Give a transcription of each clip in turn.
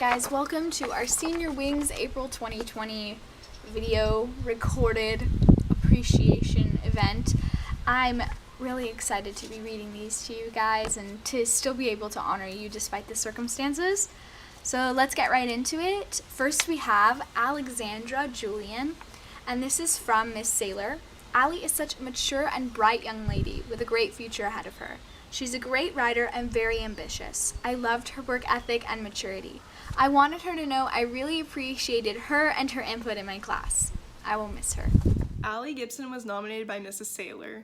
guys, welcome to our Senior Wings April 2020 video recorded appreciation event. I'm really excited to be reading these to you guys and to still be able to honor you despite the circumstances. So let's get right into it. First we have Alexandra Julian, and this is from Miss Saylor. Allie is such a mature and bright young lady with a great future ahead of her. She's a great writer and very ambitious. I loved her work ethic and maturity. I wanted her to know I really appreciated her and her input in my class. I will miss her. Allie Gibson was nominated by Mrs. Saylor.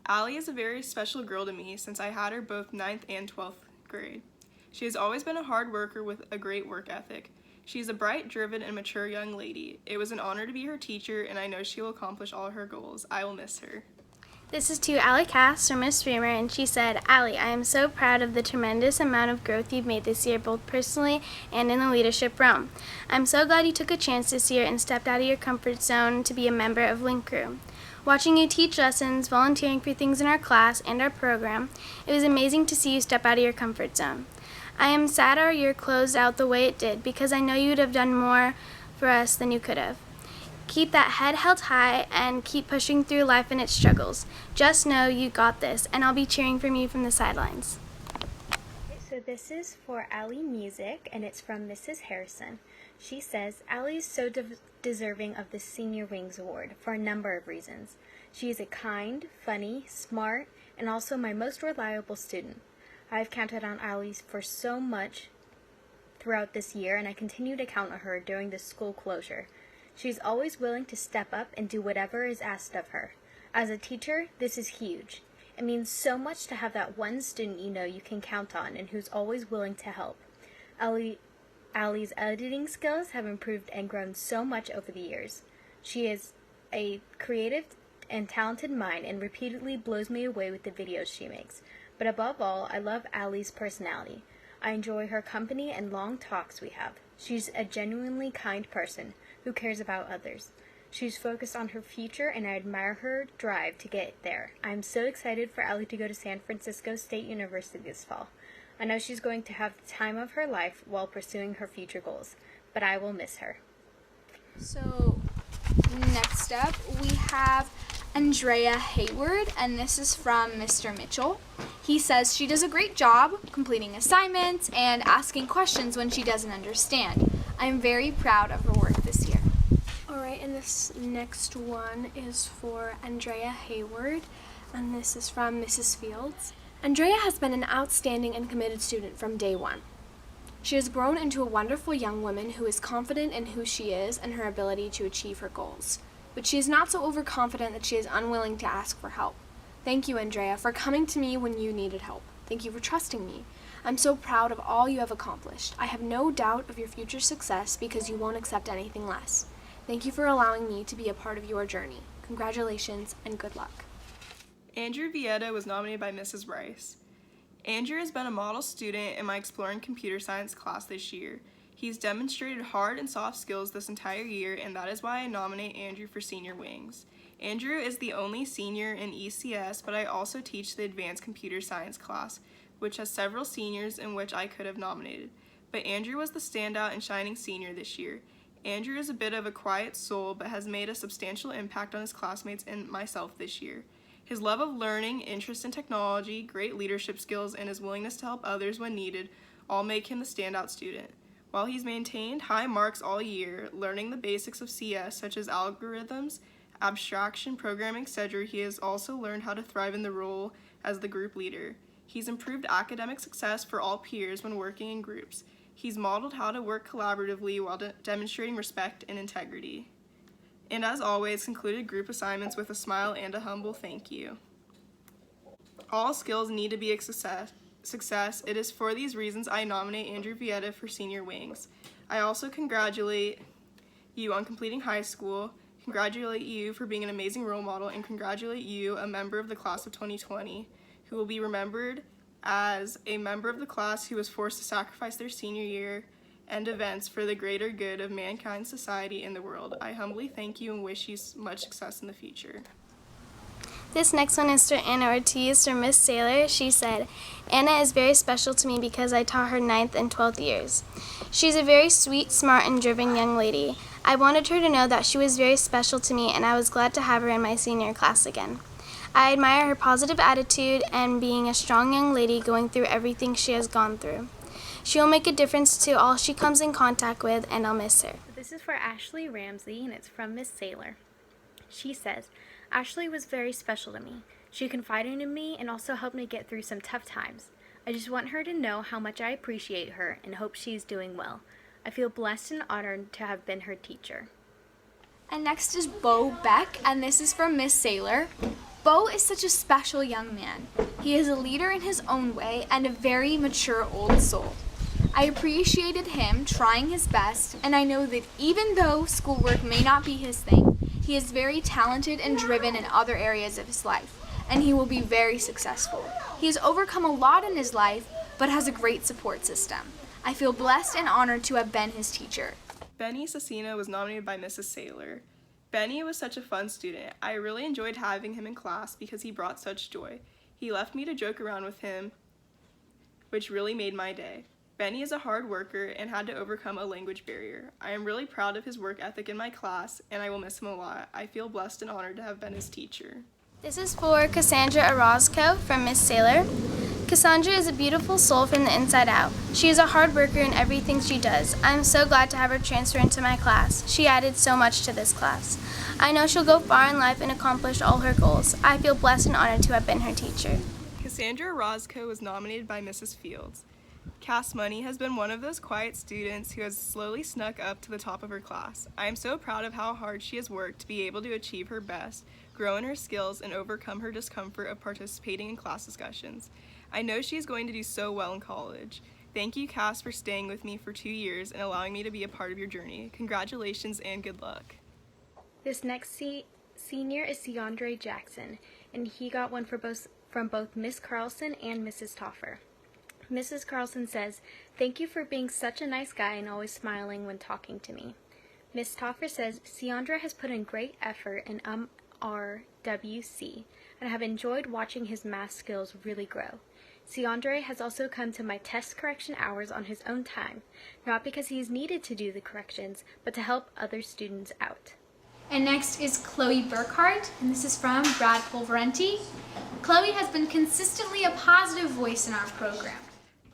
Allie is a very special girl to me since I had her both 9th and 12th grade. She has always been a hard worker with a great work ethic. She is a bright, driven, and mature young lady. It was an honor to be her teacher, and I know she will accomplish all her goals. I will miss her. This is to Allie Cass from Miss Reamer, and she said, Allie, I am so proud of the tremendous amount of growth you've made this year, both personally and in the leadership realm. I'm so glad you took a chance this year and stepped out of your comfort zone to be a member of Link Crew. Watching you teach lessons, volunteering for things in our class and our program, it was amazing to see you step out of your comfort zone. I am sad our year closed out the way it did because I know you would have done more for us than you could have. Keep that head held high and keep pushing through life and its struggles. Just know you got this, and I'll be cheering from you from the sidelines. So this is for Allie Music, and it's from Mrs. Harrison. She says, Allie is so deserving of the Senior Wings Award for a number of reasons. She is a kind, funny, smart, and also my most reliable student. I've counted on Allie for so much throughout this year, and I continue to count on her during this school closure. She's always willing to step up and do whatever is asked of her. As a teacher, this is huge. It means so much to have that one student you know you can count on and who's always willing to help. Allie's editing skills have improved and grown so much over the years. She is a creative and talented mind and repeatedly blows me away with the videos she makes. But above all, I love Allie's personality. I enjoy her company and long talks we have. She's a genuinely kind person who cares about others. She's focused on her future, and I admire her drive to get there. I'm so excited for Allie to go to San Francisco State University this fall. I know she's going to have the time of her life while pursuing her future goals, but I will miss her. So next up we have Andrea Hayward, and this is from Mr. Mitchell. He says she does a great job completing assignments and asking questions when she doesn't understand. I am very proud of her work this year. Alright, and this next one is for Andrea Hayward, and this is from Mrs. Fields. Andrea has been an outstanding and committed student from day one. She has grown into a wonderful young woman who is confident in who she is and her ability to achieve her goals. But she is not so overconfident that she is unwilling to ask for help. Thank you, Andrea, for coming to me when you needed help. Thank you for trusting me. I'm so proud of all you have accomplished. I have no doubt of your future success because you won't accept anything less. Thank you for allowing me to be a part of your journey. Congratulations and good luck. Andrew Vieta was nominated by Mrs. Rice. Andrew has been a model student in my Exploring Computer Science class this year. He's demonstrated hard and soft skills this entire year, and that is why I nominate Andrew for Senior Wings. Andrew is the only senior in ECS, but I also teach the Advanced Computer Science class, which has several seniors in which I could have nominated. But Andrew was the standout and shining senior this year. Andrew is a bit of a quiet soul, but has made a substantial impact on his classmates and myself this year. His love of learning, interest in technology, great leadership skills, and his willingness to help others when needed all make him the standout student. While he's maintained high marks all year, learning the basics of CS such as algorithms, abstraction, programming, etc., he has also learned how to thrive in the role as the group leader. He's improved academic success for all peers when working in groups. He's modeled how to work collaboratively while demonstrating respect and integrity. And as always, concluded group assignments with a smile and a humble thank you. All skills need to be a success. It is for these reasons I nominate Andrew Vieta for Senior Wings. I also congratulate you on completing high school, congratulate you for being an amazing role model, and congratulate you, a member of the class of 2020, who will be remembered as a member of the class who was forced to sacrifice their senior year and events for the greater good of mankind, society, and the world. I humbly thank you and wish you much success in the future. This next one is for Anna Ortiz from Miss Saylor. She said, Anna is very special to me because I taught her 9th and 12th years. She's a very sweet, smart, and driven young lady. I wanted her to know that she was very special to me, and I was glad to have her in my senior class again. I admire her positive attitude and being a strong young lady going through everything she has gone through. She will make a difference to all she comes in contact with, and I'll miss her. This is for Ashley Ramsey, and it's from Miss Saylor. She says, Ashley was very special to me. She confided in me and also helped me get through some tough times. I just want her to know how much I appreciate her and hope she's doing well. I feel blessed and honored to have been her teacher. And next is Bo Beck, and this is from Miss Saylor. Bo is such a special young man. He is a leader in his own way and a very mature old soul. I appreciated him trying his best, and I know that even though schoolwork may not be his thing, he is very talented and driven in other areas of his life, and he will be very successful. He has overcome a lot in his life, but has a great support system. I feel blessed and honored to have been his teacher. Benny Cecina was nominated by Mrs. Saylor. Benny was such a fun student. I really enjoyed having him in class because he brought such joy. He left me to joke around with him, which really made my day. Benny is a hard worker and had to overcome a language barrier. I am really proud of his work ethic in my class, and I will miss him a lot. I feel blessed and honored to have been his teacher. This is for Cassandra Orozco from Miss Saylor. Cassandra is a beautiful soul from the inside out. She is a hard worker in everything she does. I am so glad to have her transfer into my class. She added so much to this class. I know she'll go far in life and accomplish all her goals. I feel blessed and honored to have been her teacher. Cassandra Orozco was nominated by Mrs. Fields. Cass Money has been one of those quiet students who has slowly snuck up to the top of her class. I am so proud of how hard she has worked to be able to achieve her best, grow in her skills, and overcome her discomfort of participating in class discussions. I know she is going to do so well in college. Thank you, Cass, for staying with me for 2 years and allowing me to be a part of your journey. Congratulations and good luck. This next senior is Ciandre Jackson, and he got one from both Miss Carlson and Mrs. Toffer. Mrs. Carlson says, "Thank you for being such a nice guy and always smiling when talking to me." Miss Toffer says, "Ciandre has put in great effort in RWC, and I have enjoyed watching his math skills really grow. Ciandre has also come to my test correction hours on his own time, not because he is needed to do the corrections, but to help other students out." And next is Chloe Burkhart, and this is from Brad Pulverenti. Chloe has been consistently a positive voice in our program.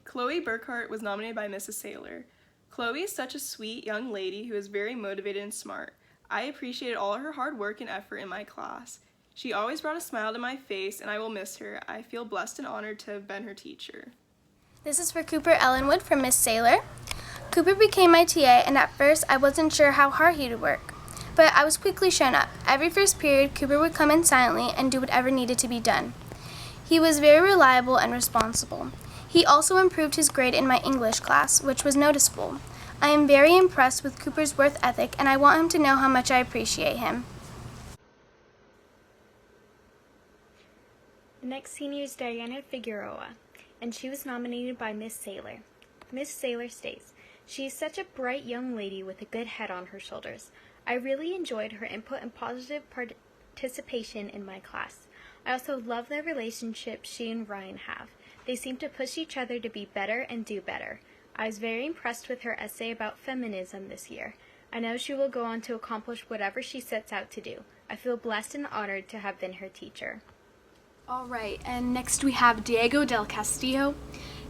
Chloe Burkhart was nominated by Mrs. Saylor. Chloe is such a sweet young lady who is very motivated and smart. I appreciated all her hard work and effort in my class. She always brought a smile to my face, and I will miss her. I feel blessed and honored to have been her teacher. This is for Cooper Ellenwood from Miss Saylor. Cooper became my TA, and at first I wasn't sure how hard he would work, but I was quickly shown up. Every first period, Cooper would come in silently and do whatever needed to be done. He was very reliable and responsible. He also improved his grade in my English class, which was noticeable. I am very impressed with Cooper's work ethic, and I want him to know how much I appreciate him. The next senior is Diana Figueroa, and she was nominated by Miss Saylor. Miss Saylor states, "She is such a bright young lady with a good head on her shoulders. I really enjoyed her input and positive participation in my class. I also love the relationship she and Ryan have. They seem to push each other to be better and do better. I was very impressed with her essay about feminism this year. I know she will go on to accomplish whatever she sets out to do. I feel blessed and honored to have been her teacher." All right, and next we have Diego del Castillo.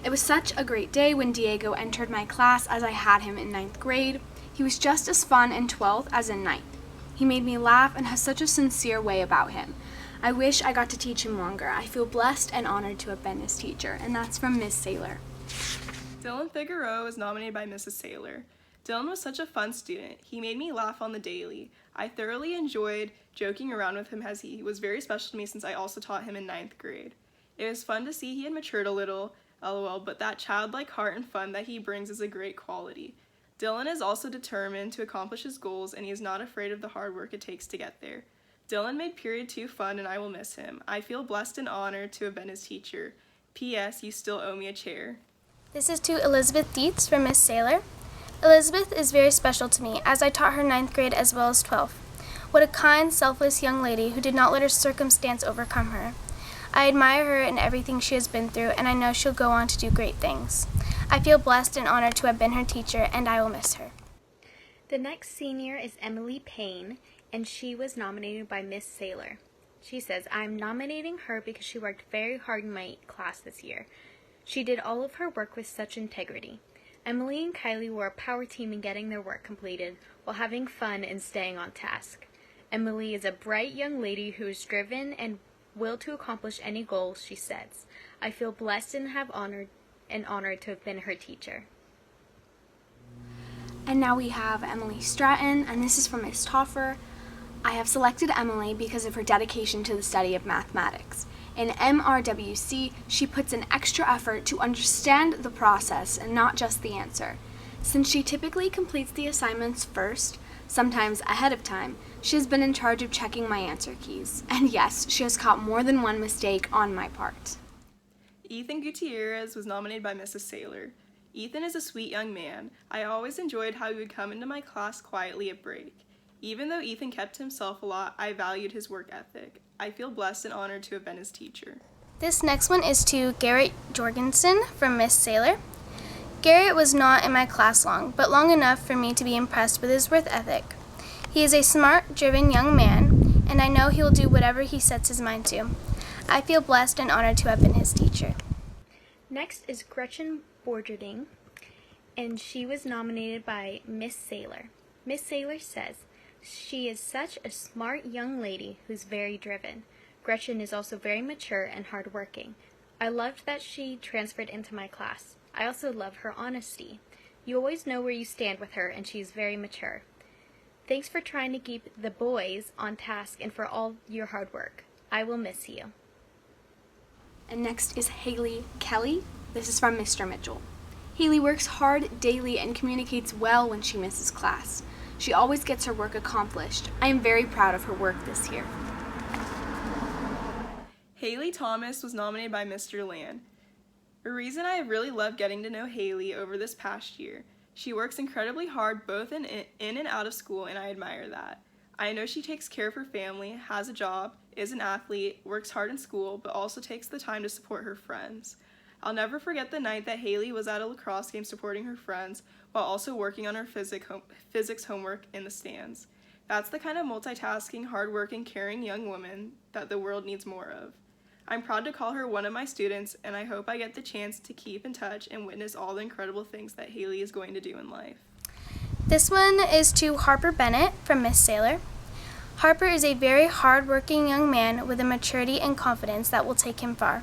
It was such a great day when Diego entered my class as I had him in 9th grade. He was just as fun in 12th as in 9th. He made me laugh and has such a sincere way about him. I wish I got to teach him longer. I feel blessed and honored to have been his teacher, and that's from Miss Saylor. Dylan Figueroa was nominated by Mrs. Saylor. Dylan was such a fun student. He made me laugh on the daily. I thoroughly enjoyed joking around with him as he was very special to me since I also taught him in 9th grade. It was fun to see he had matured a little, lol, but that childlike heart and fun that he brings is a great quality. Dylan is also determined to accomplish his goals, and he is not afraid of the hard work it takes to get there. Dylan made period 2 fun, and I will miss him. I feel blessed and honored to have been his teacher. P.S. You still owe me a chair. This is to Elizabeth Dietz from Miss Saylor. Elizabeth is very special to me, as I taught her 9th grade as well as 12th. What a kind, selfless young lady who did not let her circumstance overcome her. I admire her and everything she has been through, and I know she'll go on to do great things. I feel blessed and honored to have been her teacher, and I will miss her. The next senior is Emily Payne, and she was nominated by Miss Saylor. She says, I'm nominating her because she worked very hard in my class this year. She did all of her work with such integrity. Emily and Kylie were a power team in getting their work completed while having fun and staying on task. Emily is a bright young lady who is driven and will to accomplish any goals she sets. I feel blessed and honored to have been her teacher. And now we have Emily Stratton, and this is from Miss Toffer. I have selected Emily because of her dedication to the study of mathematics. In MRWC, she puts an extra effort to understand the process and not just the answer. Since she typically completes the assignments first, sometimes ahead of time, she has been in charge of checking my answer keys. And yes, she has caught more than one mistake on my part. Ethan Gutierrez was nominated by Mrs. Saylor. Ethan is a sweet young man. I always enjoyed how he would come into my class quietly at break. Even though Ethan kept himself a lot, I valued his work ethic. I feel blessed and honored to have been his teacher. This next one is to Garrett Jorgensen from Miss Saylor. Garrett was not in my class long, but long enough for me to be impressed with his work ethic. He is a smart, driven young man, and I know he will do whatever he sets his mind to. I feel blessed and honored to have been his teacher. Next is Gretchen Borgerding, and she was nominated by Miss Saylor. Miss Saylor says, she is such a smart young lady who's very driven. Gretchen is also very mature and hardworking. I loved that she transferred into my class. I also love her honesty. You always know where you stand with her, and she's very mature. Thanks for trying to keep the boys on task and for all your hard work. I will miss you. And next is Haley Kelly. This is from Mr. Mitchell. Haley works hard daily and communicates well when she misses class. She always gets her work accomplished. I am very proud of her work this year. Haley Thomas was nominated by Mr. Land. A reason I have really loved getting to know Haley over this past year. She works incredibly hard both in and out of school, and I admire that. I know she takes care of her family, has a job, is an athlete, works hard in school, but also takes the time to support her friends. I'll never forget the night that Haley was at a lacrosse game supporting her friends while also working on her physics homework in the stands. That's the kind of multitasking, hardworking, caring young woman that the world needs more of. I'm proud to call her one of my students, and I hope I get the chance to keep in touch and witness all the incredible things that Haley is going to do in life. This one is to Harper Bennett from Miss Saylor. Harper is a very hard-working young man with a maturity and confidence that will take him far.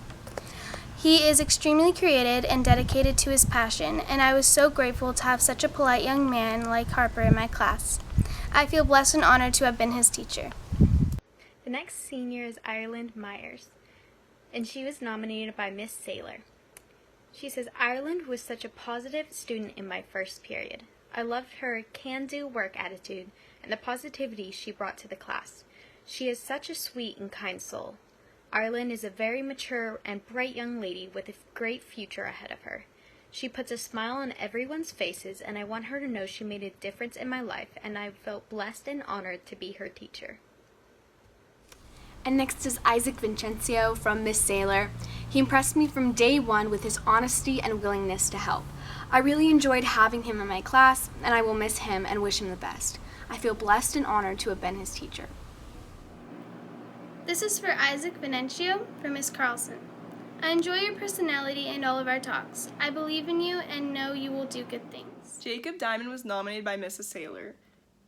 He is extremely creative and dedicated to his passion, and I was so grateful to have such a polite young man like Harper in my class. I feel blessed and honored to have been his teacher. The next senior is Ireland Myers, and she was nominated by Miss Saylor. She says, Ireland was such a positive student in my first period. I loved her can-do work attitude and the positivity she brought to the class. She is such a sweet and kind soul. Ireland is a very mature and bright young lady with a great future ahead of her. She puts a smile on everyone's faces, and I want her to know she made a difference in my life, and I felt blessed and honored to be her teacher. And next is Isaac Vincencio from Miss Saylor. He impressed me from day one with his honesty and willingness to help. I really enjoyed having him in my class, and I will miss him and wish him the best. I feel blessed and honored to have been his teacher. This is for Isaac Venencio from Miss Carlson. I enjoy your personality and all of our talks. I believe in you and know you will do good things. Jacob Diamond was nominated by Mrs. Saylor.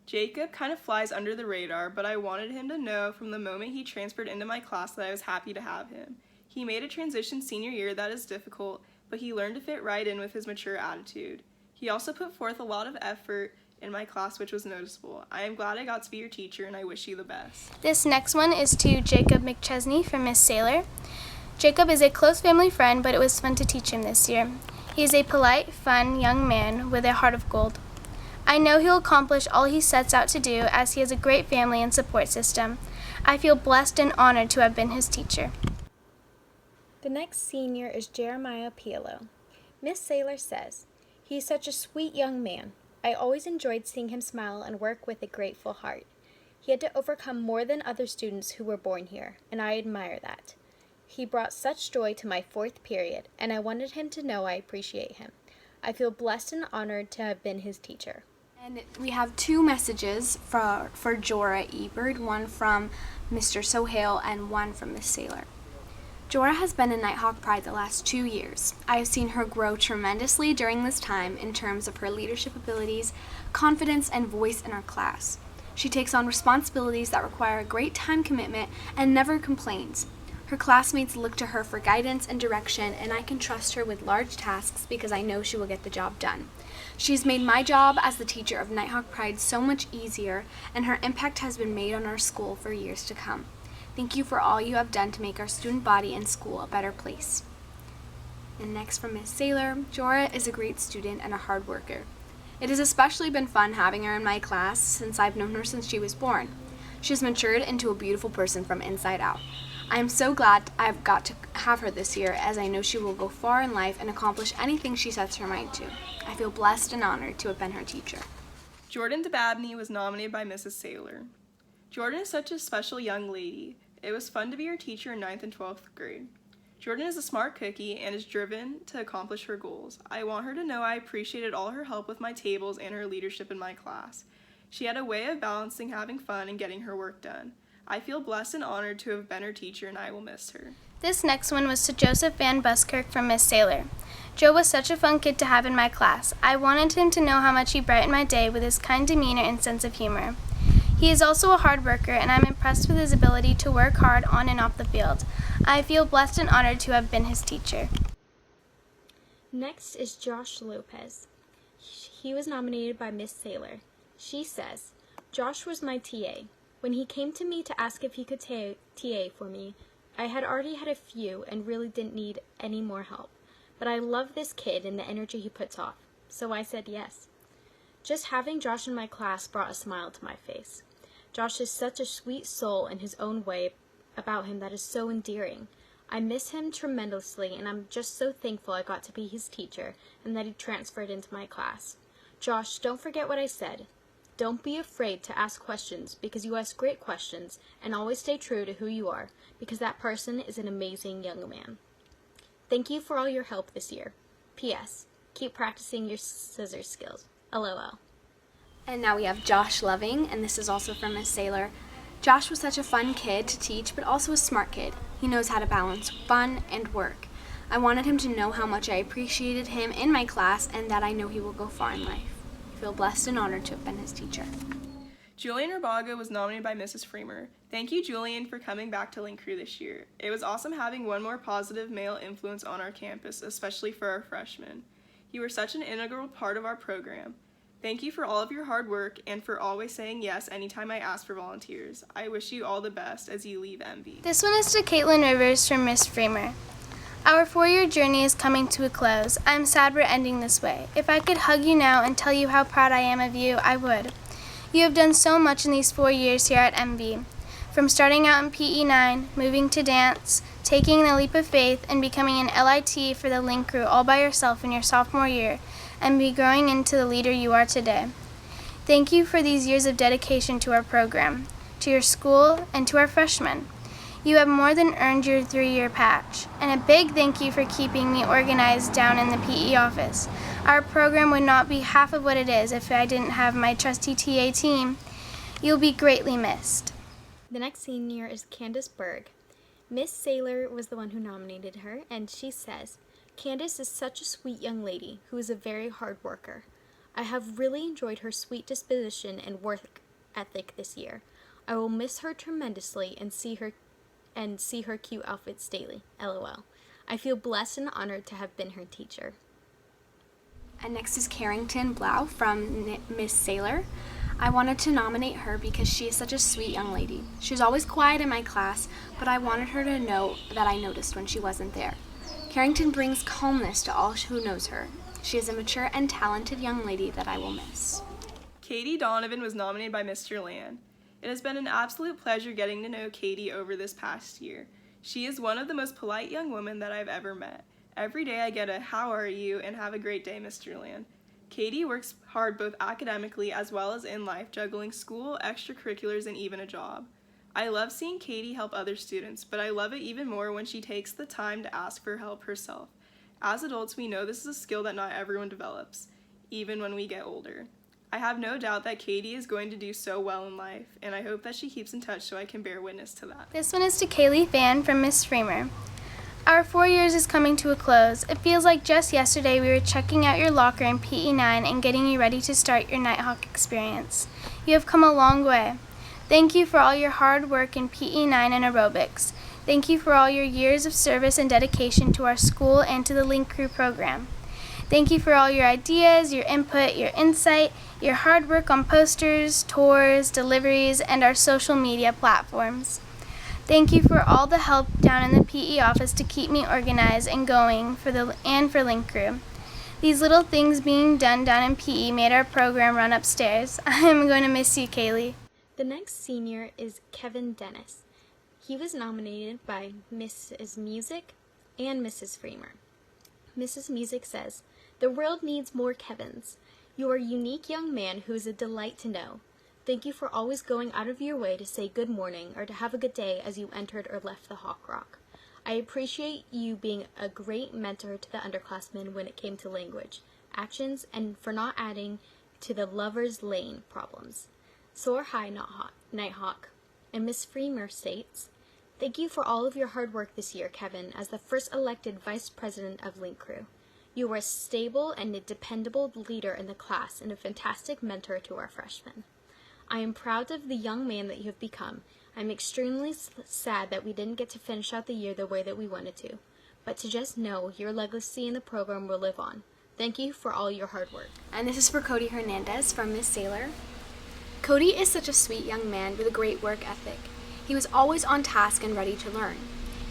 Jacob kind of flies under the radar, but I wanted him to know from the moment he transferred into my class that I was happy to have him. He made a transition senior year that is difficult, but he learned to fit right in with his mature attitude. He also put forth a lot of effort in my class, which was noticeable. I am glad I got to be your teacher, and I wish you the best. This next one is to Jacob McChesney from Miss Saylor. Jacob is a close family friend, but it was fun to teach him this year. He is a polite, fun young man with a heart of gold. I know he'll accomplish all he sets out to do as he has a great family and support system. I feel blessed and honored to have been his teacher. The next senior is Jeremiah Pielo. Miss Saylor says, he is such a sweet young man. I always enjoyed seeing him smile and work with a grateful heart. He had to overcome more than other students who were born here, and I admire that. He brought such joy to my 4th period, and I wanted him to know I appreciate him. I feel blessed and honored to have been his teacher. And we have 2 messages for Jorah Ebert, one from Mr. Sohail and one from Miss Saylor. Jorah has been in Nighthawk Pride the last 2 years. I have seen her grow tremendously during this time in terms of her leadership abilities, confidence, and voice in our class. She takes on responsibilities that require a great time commitment and never complains. Her classmates look to her for guidance and direction, and I can trust her with large tasks because I know she will get the job done. She's made my job as the teacher of Nighthawk Pride so much easier, and her impact has been made on our school for years to come. Thank you for all you have done to make our student body and school a better place. And next from Miss Saylor, Jorah is a great student and a hard worker. It has especially been fun having her in my class since I've known her since she was born. She has matured into a beautiful person from inside out. I am so glad I've got to have her this year, as I know she will go far in life and accomplish anything she sets her mind to. I feel blessed and honored to have been her teacher. Jordan DeBabney was nominated by Mrs. Saylor. Jordan is such a special young lady. It was fun to be her teacher in 9th and 12th grade. Jordan is a smart cookie and is driven to accomplish her goals. I want her to know I appreciated all her help with my tables and her leadership in my class. She had a way of balancing having fun and getting her work done. I feel blessed and honored to have been her teacher, and I will miss her. This next one was to Joseph Van Buskirk from Miss Saylor. Joe was such a fun kid to have in my class. I wanted him to know how much he brightened my day with his kind demeanor and sense of humor. He is also a hard worker, and I'm impressed with his ability to work hard on and off the field. I feel blessed and honored to have been his teacher. Next is Josh Lopez. He was nominated by Miss Saylor. She says, Josh was my TA. When he came to me to ask if he could TA for me, I had already had a few and really didn't need any more help. But I love this kid and the energy he puts off, so I said yes. Just having Josh in my class brought a smile to my face. Josh is such a sweet soul in his own way about him that is so endearing. I miss him tremendously, and I'm just so thankful I got to be his teacher and that he transferred into my class. Josh, don't forget what I said. Don't be afraid to ask questions because you ask great questions, and always stay true to who you are because that person is an amazing young man. Thank you for all your help this year. P.S. Keep practicing your scissors skills. LOL. And now we have Josh Loving, and this is also from Miss Saylor. Josh was such a fun kid to teach, but also a smart kid. He knows how to balance fun and work. I wanted him to know how much I appreciated him in my class and that I know he will go far in life. I feel blessed and honored to have been his teacher. Julian Urbaga was nominated by Mrs. Framer. Thank you, Julian, for coming back to Link Crew this year. It was awesome having one more positive male influence on our campus, especially for our freshmen. You were such an integral part of our program. Thank you for all of your hard work and for always saying yes anytime I ask for volunteers. I wish you all the best as you leave MB. This one is to Caitlin Rivers from Miss Framer. Our 4-year journey is coming to a close. I'm sad we're ending this way. If I could hug you now and tell you how proud I am of you, I would. You have done so much in these 4 years here at MB. From starting out in PE 9, moving to dance, taking the leap of faith, and becoming an LIT for the Link Crew all by yourself in your sophomore year, and be growing into the leader you are today. Thank you for these years of dedication to our program, to your school, and to our freshmen. You have more than earned your 3-year patch, and a big thank you for keeping me organized down in the PE office. Our program would not be half of what it is if I didn't have my trusty TA team. You'll be greatly missed. The next senior is Candace Berg. Miss Saylor was the one who nominated her, and she says, Candace is such a sweet young lady who is a very hard worker. I have really enjoyed her sweet disposition and work ethic this year. I will miss her tremendously and see her cute outfits daily. LOL. I feel blessed and honored to have been her teacher. And next is Carrington Blau from Miss Saylor. I wanted to nominate her because she is such a sweet young lady. She was always quiet in my class, but I wanted her to know that I noticed when she wasn't there. Carrington brings calmness to all who knows her. She is a mature and talented young lady that I will miss. Katie Donovan was nominated by Mr. Land. It has been an absolute pleasure getting to know Katie over this past year. She is one of the most polite young women that I've ever met. Every day I get a "How are you?" and "Have a great day, Mr. Land." Katie works hard both academically as well as in life, juggling school, extracurriculars, and even a job. I love seeing Katie help other students, but I love it even more when she takes the time to ask for help herself. As adults, we know this is a skill that not everyone develops, even when we get older. I have no doubt that Katie is going to do so well in life, and I hope that she keeps in touch so I can bear witness to that. This one is to Kaylee Fan from Miss Freemer. Our 4 years is coming to a close. It feels like just yesterday we were checking out your locker in PE 9 and getting you ready to start your Nighthawk experience. You have come a long way. Thank you for all your hard work in PE 9 and aerobics. Thank you for all your years of service and dedication to our school and to the Link Crew program. Thank you for all your ideas, your input, your insight, your hard work on posters, tours, deliveries, and our social media platforms. Thank you for all the help down in the PE office to keep me organized and going for Link Crew. These little things being done down in PE made our program run upstairs. I'm going to miss you, Kaylee. The next senior is Kevin Dennis. He was nominated by Mrs. Music and Mrs. Freemer. Mrs. Music says, "The world needs more Kevins. You are a unique young man who is a delight to know. Thank you for always going out of your way to say good morning or to have a good day as you entered or left the Hawk Rock. I appreciate you being a great mentor to the underclassmen when it came to language, actions, and for not adding to the lover's lane problems. Soar high, not Nighthawk." And Miss Freemer states, "Thank you for all of your hard work this year, Kevin, as the first elected vice president of Link Crew. You are a stable and a dependable leader in the class and a fantastic mentor to our freshmen. I am proud of the young man that you have become. I'm extremely sad that we didn't get to finish out the year the way that we wanted to, but to just know your legacy in the program will live on. Thank you for all your hard work." And this is for Cody Hernandez from Miss Saylor. Cody is such a sweet young man with a great work ethic. He was always on task and ready to learn.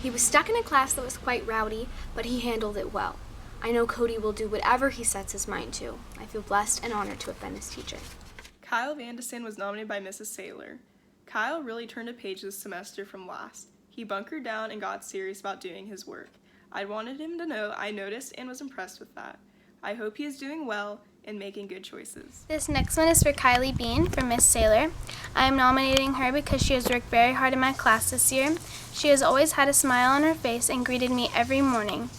He was stuck in a class that was quite rowdy, but he handled it well. I know Cody will do whatever he sets his mind to. I feel blessed and honored to have been his teacher. Kyle Vandison was nominated by Mrs. Saylor. Kyle really turned a page this semester from last. He bunkered down and got serious about doing his work. I wanted him to know I noticed and was impressed with that. I hope he is doing well and making good choices. This next one is for Kylie Bean from Miss Saylor. I am nominating her because she has worked very hard in my class this year. She has always had a smile on her face and greeted me every morning.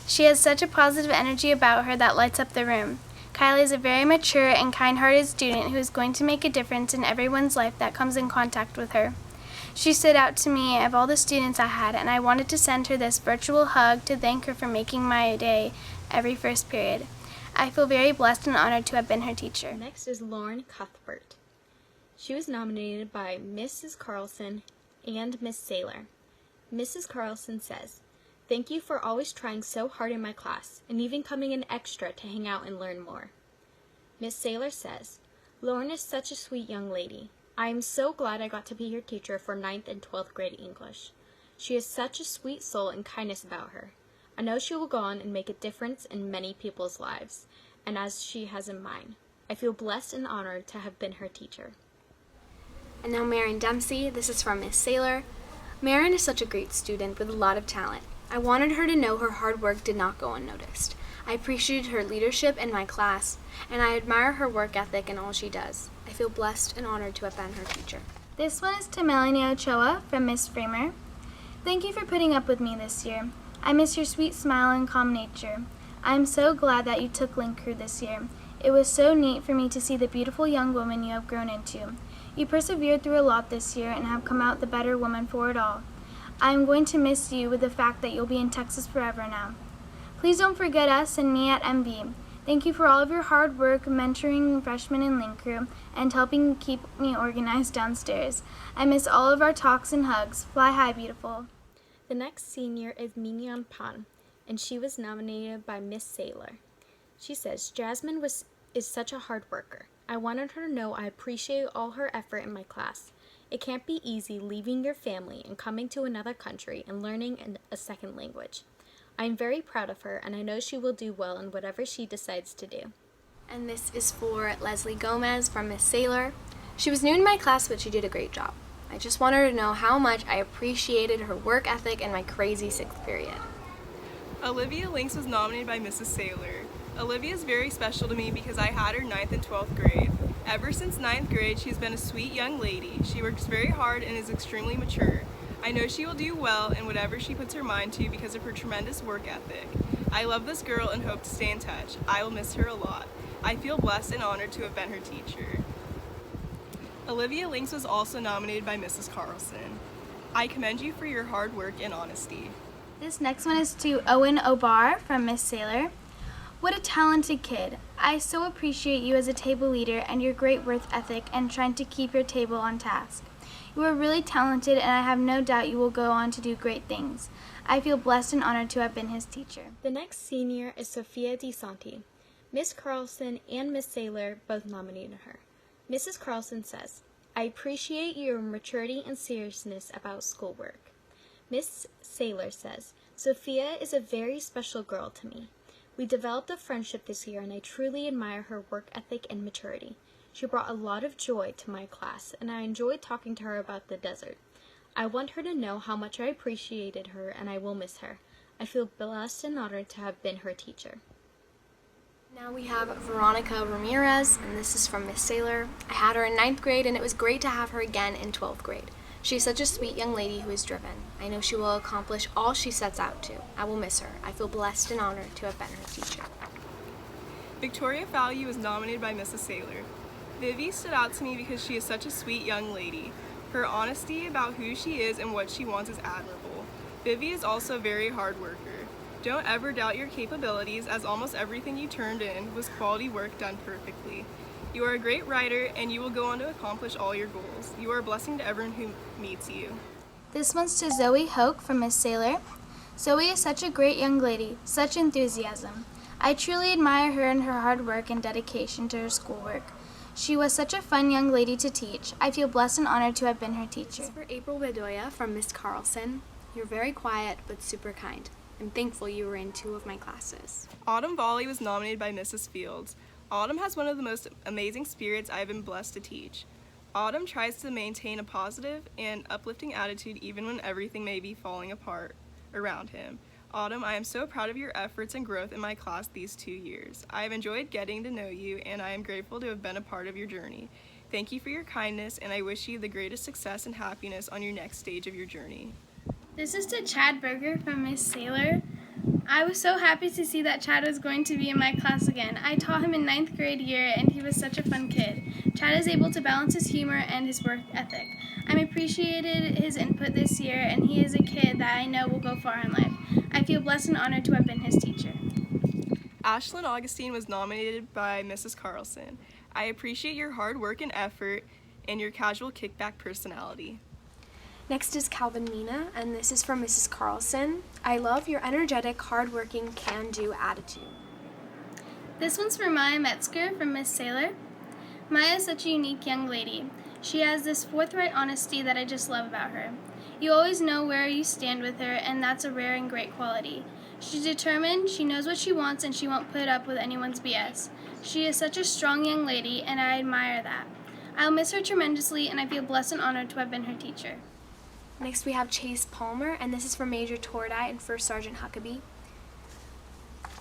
She has such a positive energy about her that lights up the room. Kylie is a very mature and kind-hearted student who is going to make a difference in everyone's life that comes in contact with her. She stood out to me of all the students I had, and I wanted to send her this virtual hug to thank her for making my day every first period. I feel very blessed and honored to have been her teacher. Next is Lauren Cuthbert. She was nominated by Mrs. Carlson and Miss Saylor. Mrs. Carlson says, "Thank you for always trying so hard in my class, and even coming in extra to hang out and learn more." Miss Saylor says, "Lauren is such a sweet young lady. I am so glad I got to be your teacher for 9th and 12th grade English. She has such a sweet soul and kindness about her. I know she will go on and make a difference in many people's lives, and as she has in mine. I feel blessed and honored to have been her teacher." And now Marin Dempsey. This is from Miss Saylor. Marin is such a great student with a lot of talent. I wanted her to know her hard work did not go unnoticed. I appreciated her leadership in my class, and I admire her work ethic and all she does. I feel blessed and honored to have been her teacher. This one is to Melanie Ochoa from Miss Freemer. Thank you for putting up with me this year. I miss your sweet smile and calm nature. I am so glad that you took Link Crew this year. It was so neat for me to see the beautiful young woman you have grown into. You persevered through a lot this year and have come out the better woman for it all. I am going to miss you with the fact that you'll be in Texas forever now. Please don't forget us and me at MB. Thank you for all of your hard work mentoring freshmen in Link Crew and helping keep me organized downstairs. I miss all of our talks and hugs. Fly high, beautiful. The next senior is Mignon Pan, and she was nominated by Miss Saylor. She says, "Jasmine is such a hard worker. I wanted her to know I appreciate all her effort in my class. It can't be easy leaving your family and coming to another country and learning a second language. I am very proud of her, and I know she will do well in whatever she decides to do." And this is for Leslie Gomez from Miss Saylor. She was new in my class, but she did a great job. I just want her to know how much I appreciated her work ethic in my crazy 6th period. Olivia Lynx was nominated by Mrs. Saylor. Olivia is very special to me because I had her 9th and 12th grade. Ever since 9th grade, she's been a sweet young lady. She works very hard and is extremely mature. I know she will do well in whatever she puts her mind to because of her tremendous work ethic. I love this girl and hope to stay in touch. I will miss her a lot. I feel blessed and honored to have been her teacher. Olivia Links was also nominated by Mrs. Carlson. I commend you for your hard work and honesty. This next one is to Owen Obar from Miss Saylor. What a talented kid. I so appreciate you as a table leader and your great work ethic and trying to keep your table on task. You are really talented and I have no doubt you will go on to do great things. I feel blessed and honored to have been his teacher. The next senior is Sophia DeSanti. Miss Carlson and Miss Saylor both nominated her. Mrs. Carlson says, I appreciate your maturity and seriousness about schoolwork. Miss Saylor says, Sophia is a very special girl to me. We developed a friendship this year and I truly admire her work ethic and maturity. She brought a lot of joy to my class and I enjoyed talking to her about the desert. I want her to know how much I appreciated her and I will miss her. I feel blessed and honored to have been her teacher. Now we have Veronica Ramirez, and this is from Miss Saylor. I had her in 9th grade, and it was great to have her again in 12th grade. She is such a sweet young lady who is driven. I know she will accomplish all she sets out to. I will miss her. I feel blessed and honored to have been her teacher. Victoria Fallu was nominated by Mrs. Saylor. Vivi stood out to me because she is such a sweet young lady. Her honesty about who she is and what she wants is admirable. Vivi is also a very hard worker. Don't ever doubt your capabilities, as almost everything you turned in was quality work done perfectly. You are a great writer and you will go on to accomplish all your goals. You are a blessing to everyone who meets you. This one's to Zoe Hoke from Miss Saylor. Zoe is such a great young lady, such enthusiasm. I truly admire her and her hard work and dedication to her schoolwork. She was such a fun young lady to teach. I feel blessed and honored to have been her teacher. This is for April Bedoya from Miss Carlson. You're very quiet but super kind. I'm thankful you were in 2 of my classes. Autumn Volley was nominated by Mrs. Fields. Autumn has one of the most amazing spirits I've been blessed to teach. Autumn tries to maintain a positive and uplifting attitude even when everything may be falling apart around him. Autumn, I am so proud of your efforts and growth in my class these 2 years. I have enjoyed getting to know you and I am grateful to have been a part of your journey. Thank you for your kindness and I wish you the greatest success and happiness on your next stage of your journey. This is to Chad Berger from Miss Saylor. I was so happy to see that Chad was going to be in my class again. I taught him in 9th grade year and he was such a fun kid. Chad is able to balance his humor and his work ethic. I appreciated his input this year and he is a kid that I know will go far in life. I feel blessed and honored to have been his teacher. Ashlyn Augustine was nominated by Mrs. Carlson. I appreciate your hard work and effort and your casual kickback personality. Next is Calvin Mina, and this is from Mrs. Carlson. I love your energetic, hardworking, can-do attitude. This one's for Maya Metzger from Miss Saylor. Maya is such a unique young lady. She has this forthright honesty that I just love about her. You always know where you stand with her, and that's a rare and great quality. She's determined, she knows what she wants, and she won't put up with anyone's BS. She is such a strong young lady, and I admire that. I'll miss her tremendously, and I feel blessed and honored to have been her teacher. Next we have Chase Palmer, and this is for Major Tordai and First Sergeant Huckabee.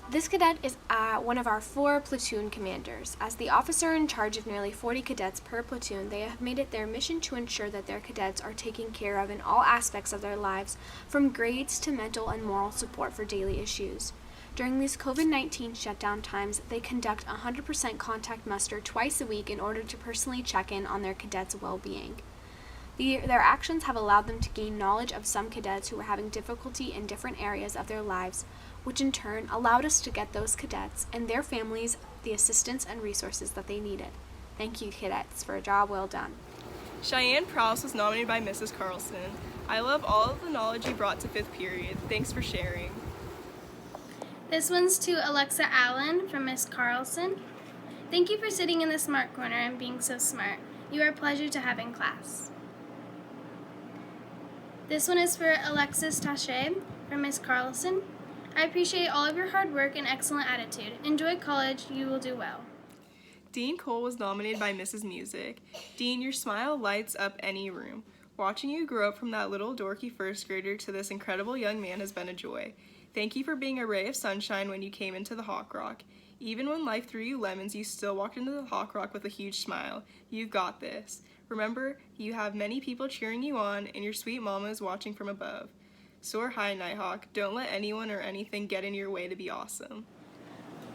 This cadet is one of our 4 platoon commanders. As the officer in charge of nearly 40 cadets per platoon, they have made it their mission to ensure that their cadets are taken care of in all aspects of their lives, from grades to mental and moral support for daily issues. During these COVID-19 shutdown times, they conduct 100% contact muster twice a week in order to personally check in on their cadets' well-being. Their actions have allowed them to gain knowledge of some cadets who were having difficulty in different areas of their lives, which in turn allowed us to get those cadets and their families the assistance and resources that they needed. Thank you, cadets, for a job well done. Cheyenne Prowse was nominated by Mrs. Carlson. I love all of the knowledge you brought to 5th period. Thanks for sharing. This one's to Alexa Allen from Miss Carlson. Thank you for sitting in the smart corner and being so smart. You are a pleasure to have in class. This one is for Alexis Taché from Miss Carlson. I appreciate all of your hard work and excellent attitude. Enjoy college, you will do well. Dean Cole was nominated by Mrs. Music. Dean, your smile lights up any room. Watching you grow up from that little dorky first grader to this incredible young man has been a joy. Thank you for being a ray of sunshine when you came into the Hawk Rock. Even when life threw you lemons, you still walked into the Hawk Rock with a huge smile. You've got this. Remember, you have many people cheering you on, and your sweet mama is watching from above. Soar high, Nighthawk. Don't let anyone or anything get in your way to be awesome.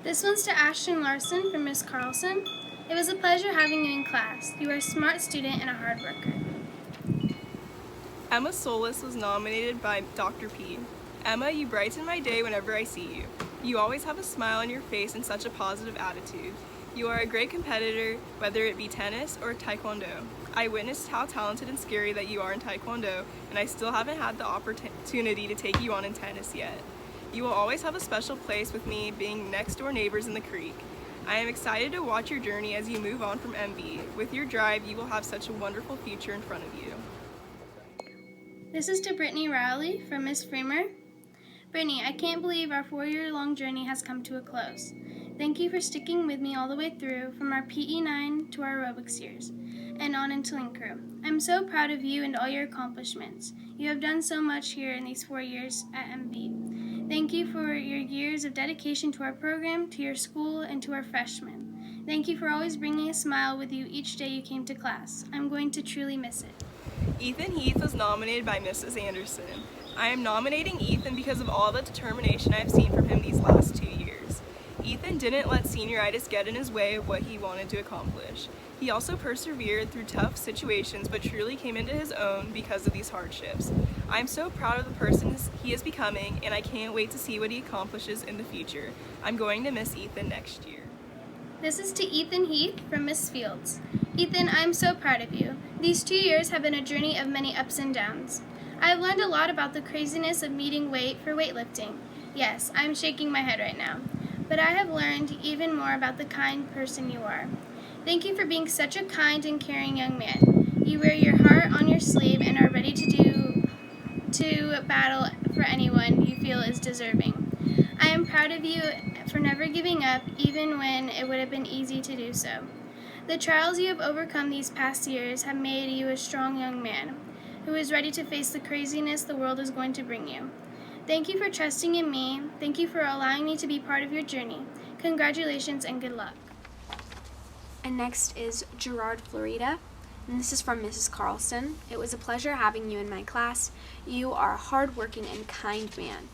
This one's to Ashton Larson from Miss Carlson. It was a pleasure having you in class. You are a smart student and a hard worker. Emma Solis was nominated by Dr. P. Emma, you brighten my day whenever I see you. You always have a smile on your face and such a positive attitude. You are a great competitor, whether it be tennis or taekwondo. I witnessed how talented and scary that you are in taekwondo, and I still haven't had the opportunity to take you on in tennis yet. You will always have a special place with me, being next door neighbors in the creek. I am excited to watch your journey as you move on from MB. With your drive, you will have such a wonderful future in front of you. This is to Brittany Rowley from Miss Freemer. Brittany, I can't believe our 4-year-long journey has come to a close. Thank you for sticking with me all the way through, from our PE 9 to our aerobics years, and on into Link Crew. I'm so proud of you and all your accomplishments. You have done so much here in these 4 years at MB. Thank you for your years of dedication to our program, to your school, and to our freshmen. Thank you for always bringing a smile with you each day you came to class. I'm going to truly miss it. Ethan Heath was nominated by Mrs. Anderson. I am nominating Ethan because of all the determination I've seen from him these last 2 years. Ethan didn't let senioritis get in his way of what he wanted to accomplish. He also persevered through tough situations but truly came into his own because of these hardships. I'm so proud of the person he is becoming, and I can't wait to see what he accomplishes in the future. I'm going to miss Ethan next year. This is to Ethan Heath from Miss Fields. Ethan, I'm so proud of you. These 2 years have been a journey of many ups and downs. I've learned a lot about the craziness of meeting weight for weightlifting. Yes, I'm shaking my head right now. But I have learned even more about the kind person you are. Thank you for being such a kind and caring young man. You wear your heart on your sleeve and are ready to battle for anyone you feel is deserving. I am proud of you for never giving up, even when it would have been easy to do so. The trials you have overcome these past years have made you a strong young man who is ready to face the craziness the world is going to bring you. Thank you for trusting in me. Thank you for allowing me to be part of your journey. Congratulations and good luck. And next is Gerard Florida, and this is from Mrs. Carlson. It was a pleasure having you in my class. You are a hardworking and kind man.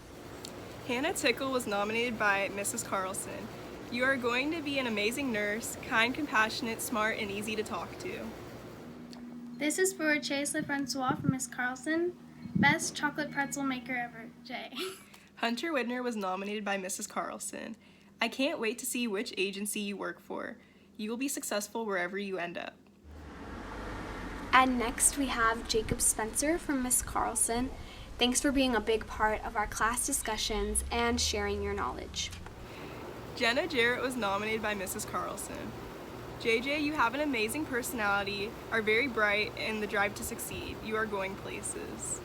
Hannah Tickle was nominated by Mrs. Carlson. You are going to be an amazing nurse, kind, compassionate, smart, and easy to talk to. This is for Chase LaFrancois from Miss Carlson. Best chocolate pretzel maker ever, Jay. Hunter Widner was nominated by Mrs. Carlson. I can't wait to see which agency you work for. You will be successful wherever you end up. And next we have Jacob Spencer from Miss Carlson. Thanks for being a big part of our class discussions and sharing your knowledge. Jenna Jarrett was nominated by Mrs. Carlson. JJ, you have an amazing personality, are very bright, and the drive to succeed. You are going places.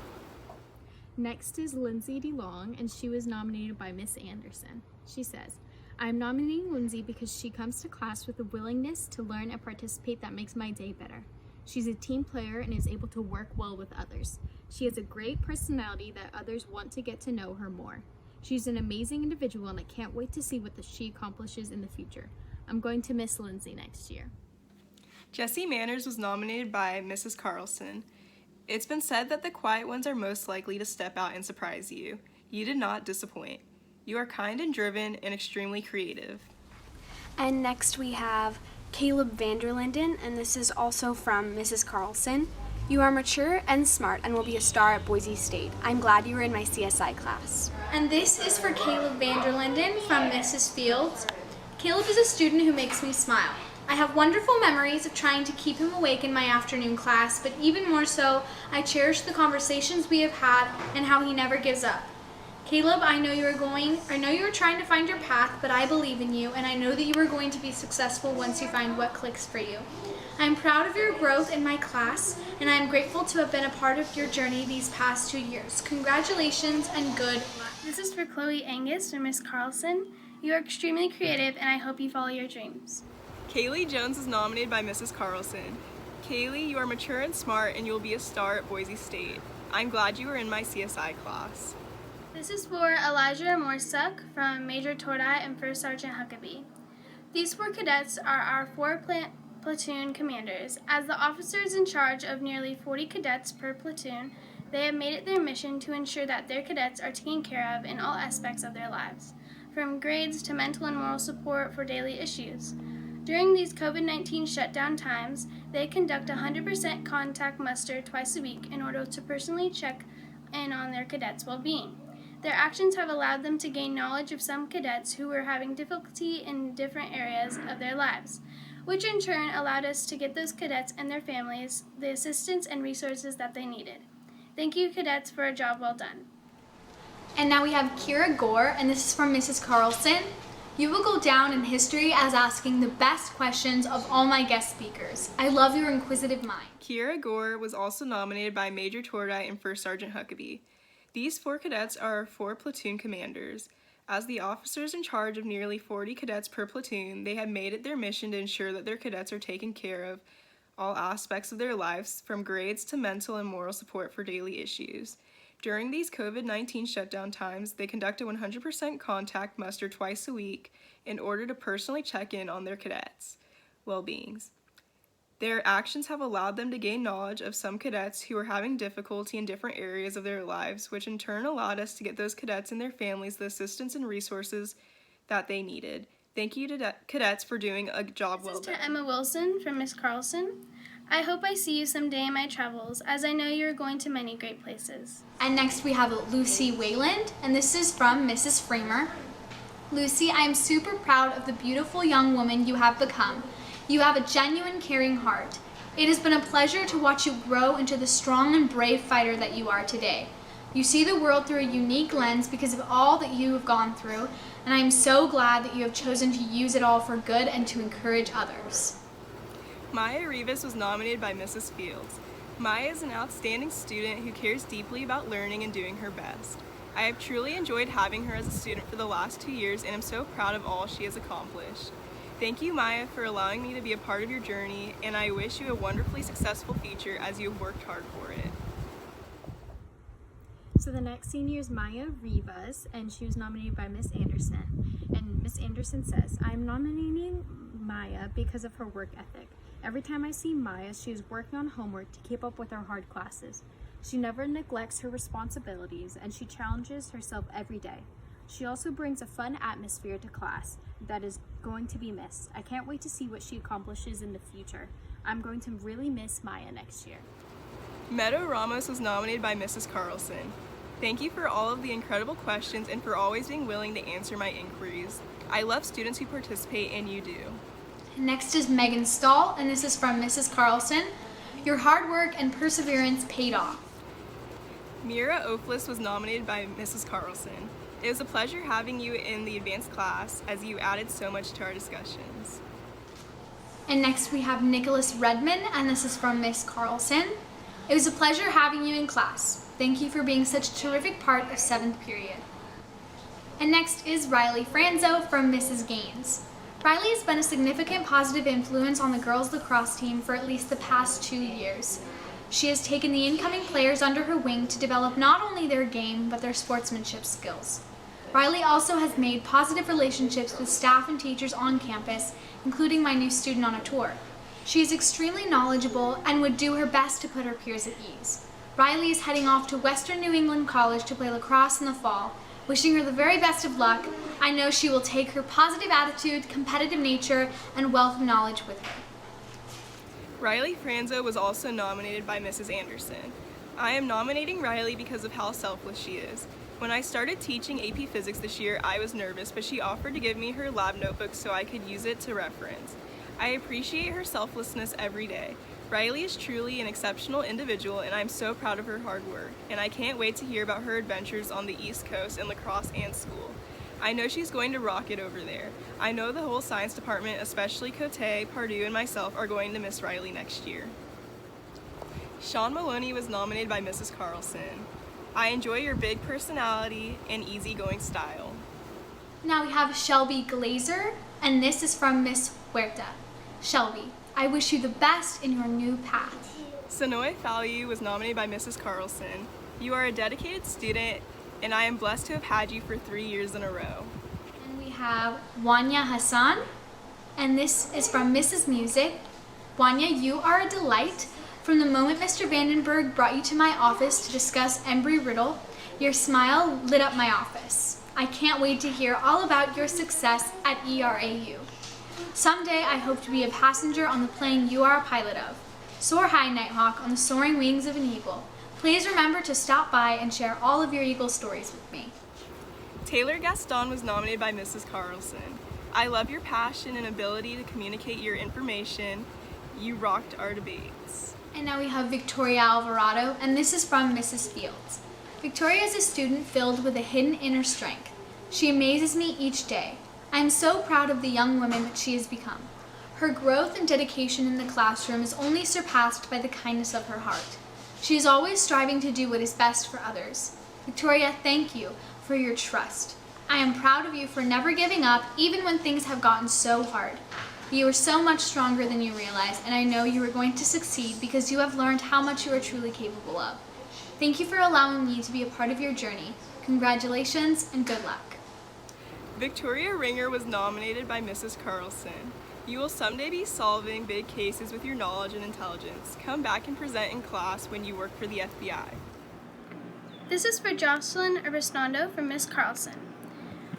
Next is Lindsay DeLong, and she was nominated by Miss Anderson. She says, I'm nominating Lindsay because she comes to class with a willingness to learn and participate that makes my day better. She's a team player and is able to work well with others. She has a great personality that others want to get to know her more. She's an amazing individual, and I can't wait to see what she accomplishes in the future. I'm going to miss Lindsay next year. Jessie Manners was nominated by Mrs. Carlson. It's been said that the quiet ones are most likely to step out and surprise you. You did not disappoint. You are kind and driven and extremely creative. And next we have Caleb Vanderlinden, and this is also from Mrs. Carlson. You are mature and smart and will be a star at Boise State. I'm glad you were in my CSI class. And this is for Caleb Vanderlinden from Mrs. Fields. Caleb is a student who makes me smile. I have wonderful memories of trying to keep him awake in my afternoon class, but even more so, I cherish the conversations we have had and how he never gives up. Caleb, I know you are trying to find your path, but I believe in you, and I know that you are going to be successful once you find what clicks for you. I am proud of your growth in my class, and I am grateful to have been a part of your journey these past 2 years. Congratulations and good luck. This is for Chloe Angus from Miss Carlson. You are extremely creative, and I hope you follow your dreams. Kaylee Jones was nominated by Mrs. Carlson. Kaylee, you are mature and smart, and you'll be a star at Boise State. I'm glad you were in my CSI class. This is for Elijah Morsuk from Major Tordai and First Sergeant Huckabee. These 4 cadets are our 4 platoon commanders. As the officers in charge of nearly 40 cadets per platoon, they have made it their mission to ensure that their cadets are taken care of in all aspects of their lives, from grades to mental and moral support for daily issues. During these COVID-19 shutdown times, they conduct a 100% contact muster twice a week in order to personally check in on their cadets' well-being. Their actions have allowed them to gain knowledge of some cadets who were having difficulty in different areas of their lives, which in turn allowed us to get those cadets and their families the assistance and resources that they needed. Thank you, cadets, for a job well done. And now we have Kira Gore, and this is from Mrs. Carlson. You will go down in history as asking the best questions of all my guest speakers. I love your inquisitive mind. Kira Gore was also nominated by Major Tordai and First Sergeant Huckabee. These 4 cadets are our 4 platoon commanders. As the officers in charge of nearly 40 cadets per platoon, they have made it their mission to ensure that their cadets are taken care of all aspects of their lives, from grades to mental and moral support for daily issues. During these COVID-19 shutdown times, they conduct a 100% contact muster twice a week in order to personally check in on their cadets' well-beings. Their actions have allowed them to gain knowledge of some cadets who are having difficulty in different areas of their lives, which in turn allowed us to get those cadets and their families the assistance and resources that they needed. Thank you to cadets for doing a job well done. This is to Emma Wilson from Miss Carlson. I hope I see you someday in my travels, as I know you're going to many great places. And next we have Lucy Wayland, and this is from Mrs. Framer. Lucy, I am super proud of the beautiful young woman you have become. You have a genuine, caring heart. It has been a pleasure to watch you grow into the strong and brave fighter that you are today. You see the world through a unique lens because of all that you have gone through, and I am so glad that you have chosen to use it all for good and to encourage others. Maya Rivas was nominated by Mrs. Fields. Maya is an outstanding student who cares deeply about learning and doing her best. I have truly enjoyed having her as a student for the last 2 years and am so proud of all she has accomplished. Thank you, Maya, for allowing me to be a part of your journey, and I wish you a wonderfully successful future as you have worked hard for it. So the next senior is Maya Rivas, and she was nominated by Miss Anderson. And Miss Anderson says, I'm nominating Maya because of her work ethic. Every time I see Maya, she is working on homework to keep up with her hard classes. She never neglects her responsibilities, and she challenges herself every day. She also brings a fun atmosphere to class that is going to be missed. I can't wait to see what she accomplishes in the future. I'm going to really miss Maya next year. Meadow Ramos was nominated by Mrs. Carlson. Thank you for all of the incredible questions and for always being willing to answer my inquiries. I love students who participate, and you do. Next is Megan Stahl, and this is from Mrs. Carlson. Your hard work and perseverance paid off. Mira Oflis was nominated by Mrs. Carlson. It was a pleasure having you in the advanced class as you added so much to our discussions. And next we have Nicholas Redman, and this is from Miss Carlson. It was a pleasure having you in class. Thank you for being such a terrific part of 7th period. And next is Riley Franzo from Mrs. Gaines. Riley has been a significant positive influence on the girls lacrosse team for at least the past 2 years. She has taken the incoming players under her wing to develop not only their game, but their sportsmanship skills. Riley also has made positive relationships with staff and teachers on campus, including my new student on a tour. She is extremely knowledgeable and would do her best to put her peers at ease. Riley is heading off to Western New England College to play lacrosse in the fall. Wishing her the very best of luck. I know she will take her positive attitude, competitive nature, and wealth of knowledge with her. Riley Franzo was also nominated by Mrs. Anderson. I am nominating Riley because of how selfless she is. When I started teaching AP Physics this year, I was nervous, but she offered to give me her lab notebook so I could use it to reference. I appreciate her selflessness every day. Riley is truly an exceptional individual, and I'm so proud of her hard work, and I can't wait to hear about her adventures on the East Coast in lacrosse and school. I know she's going to rock it over there. I know the whole science department, especially Cote, Pardue, and myself, are going to miss Riley next year. Sean Maloney was nominated by Mrs. Carlson. I enjoy your big personality and easygoing style. Now we have Shelby Glazer, and this is from Miss Huerta. Shelby, I wish you the best in your new path. Sonoy Falu was nominated by Mrs. Carlson. You are a dedicated student, and I am blessed to have had you for 3 years in a row. And we have Wanya Hassan, and this is from Mrs. Music. Wanya, you are a delight. From the moment Mr. Vandenberg brought you to my office to discuss Embry-Riddle, your smile lit up my office. I can't wait to hear all about your success at ERAU. Someday I hope to be a passenger on the plane you are a pilot of. Soar high, Nighthawk, on the soaring wings of an eagle. Please remember to stop by and share all of your eagle stories with me. Taylor Gaston was nominated by Mrs. Carlson. I love your passion and ability to communicate your information. You rocked our debates. And now we have Victoria Alvarado, and this is from Mrs. Fields. Victoria is a student filled with a hidden inner strength. She amazes me each day. I am so proud of the young woman that she has become. Her growth and dedication in the classroom is only surpassed by the kindness of her heart. She is always striving to do what is best for others. Victoria, thank you for your trust. I am proud of you for never giving up, even when things have gotten so hard. You are so much stronger than you realize, and I know you are going to succeed because you have learned how much you are truly capable of. Thank you for allowing me to be a part of your journey. Congratulations and good luck. Victoria Ringer was nominated by Mrs. Carlson. You will someday be solving big cases with your knowledge and intelligence. Come back and present in class when you work for the FBI. This is for Jocelyn Urbisnondo from Miss Carlson.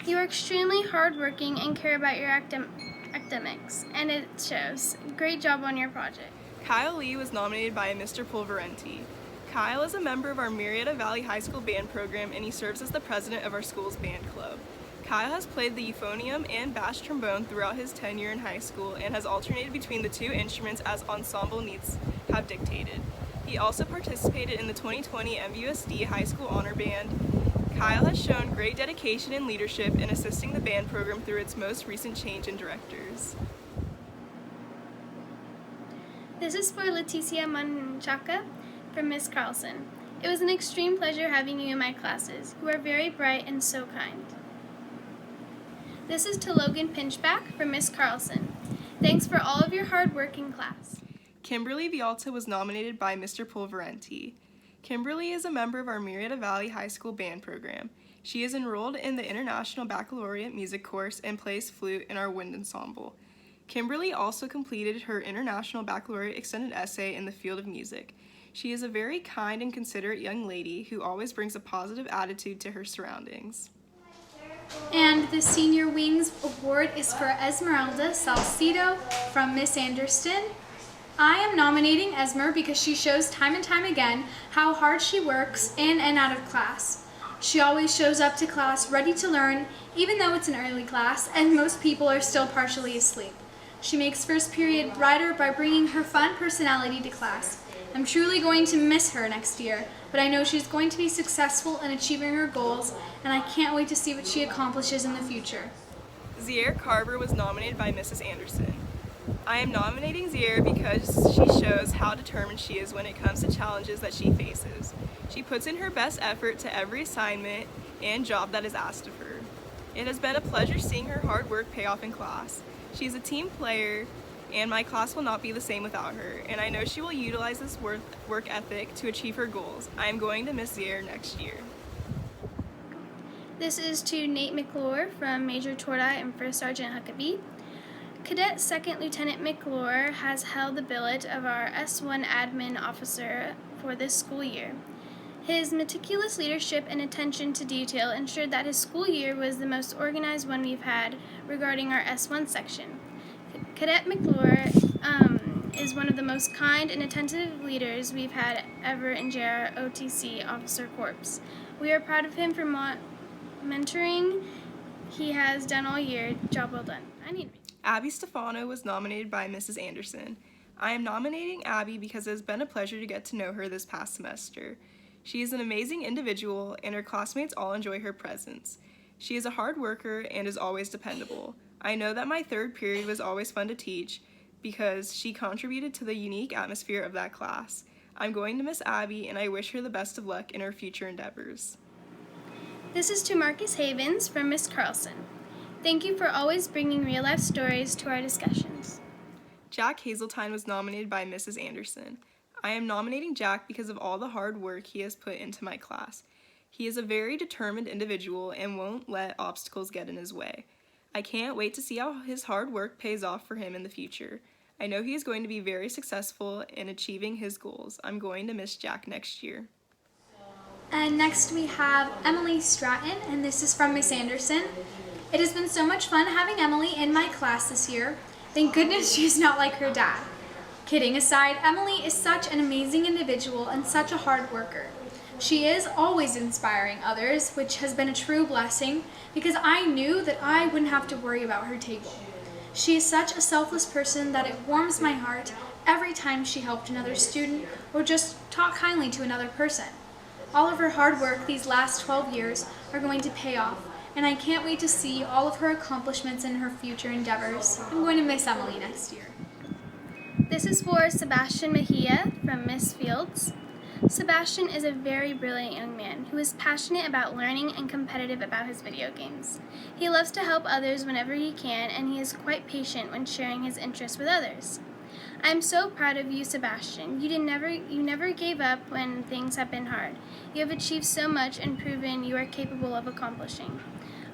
You are extremely hardworking and care about your academics, and it shows. Great job on your project. Kyle Lee was nominated by Mr. Pulverenti. Kyle is a member of our Marietta Valley High School band program, and he serves as the president of our school's band club. Kyle has played the euphonium and bass trombone throughout his tenure in high school and has alternated between the two instruments as ensemble needs have dictated. He also participated in the 2020 MUSD High School Honor Band. Kyle has shown great dedication and leadership in assisting the band program through its most recent change in directors. This is for Leticia Manchaca from Miss Carlson. It was an extreme pleasure having you in my classes. You are very bright and so kind. This is to Logan Pinchback from Miss Carlson. Thanks for all of your hard work in class. Kimberly Vialta was nominated by Mr. Pulverenti. Kimberly is a member of our Marietta Valley High School band program. She is enrolled in the International Baccalaureate Music course and plays flute in our wind ensemble. Kimberly also completed her International Baccalaureate Extended Essay in the field of music. She is a very kind and considerate young lady who always brings a positive attitude to her surroundings. And the Senior Wings Award is for Esmeralda Salcido from Miss Anderson. I am nominating Esmer because she shows time and time again how hard she works in and out of class. She always shows up to class ready to learn, even though it's an early class and most people are still partially asleep. She makes first period brighter by bringing her fun personality to class. I'm truly going to miss her next year, but I know she's going to be successful in achieving her goals, and I can't wait to see what she accomplishes in the future. Zier Carver was nominated by Mrs. Anderson. I am nominating Zier because she shows how determined she is when it comes to challenges that she faces. She puts in her best effort to every assignment and job that is asked of her. It has been a pleasure seeing her hard work pay off in class. She's a team player, and my class will not be the same without her, and I know she will utilize this work ethic to achieve her goals. I am going to miss Zier next year. This is to Nate McClure from Major Tortai and First Sergeant Huckabee. Cadet Second Lieutenant McClure has held the billet of our S1 admin officer for this school year. His meticulous leadership and attention to detail ensured that his school year was the most organized one we've had regarding our S1 section. Cadet McClure is one of the most kind and attentive leaders we've had ever in JR OTC Officer Corps. We are proud of him for mentoring he has done all year. Job well done. Abby Stefano was nominated by Mrs. Anderson. I am nominating Abby because it has been a pleasure to get to know her this past semester. She is an amazing individual, and her classmates all enjoy her presence. She is a hard worker and is always dependable. I know that my third period was always fun to teach because she contributed to the unique atmosphere of that class. I'm going to miss Abby, and I wish her the best of luck in her future endeavors. This is to Marcus Havens from Miss Carlson. Thank you for always bringing real-life stories to our discussions. Jack Hazeltine was nominated by Mrs. Anderson. I am nominating Jack because of all the hard work he has put into my class. He is a very determined individual and won't let obstacles get in his way. I can't wait to see how his hard work pays off for him in the future. I know he is going to be very successful in achieving his goals. I'm going to miss Jack next year. And next we have Emily Stratton, and this is from Miss Anderson. It has been so much fun having Emily in my class this year. Thank goodness she's not like her dad. Kidding aside, Emily is such an amazing individual and such a hard worker. She is always inspiring others, which has been a true blessing because I knew that I wouldn't have to worry about her table. She is such a selfless person that it warms my heart every time she helped another student or just talked kindly to another person. All of her hard work these last 12 years are going to pay off, and I can't wait to see all of her accomplishments in her future endeavors. I'm going to miss Emily next year. This is for Sebastian Mejia from Miss Fields. Sebastian is a very brilliant young man who is passionate about learning and competitive about his video games. He loves to help others whenever he can, and he is quite patient when sharing his interests with others. I'm so proud of you, Sebastian. You never gave up when things have been hard. You have achieved so much and proven you are capable of accomplishing.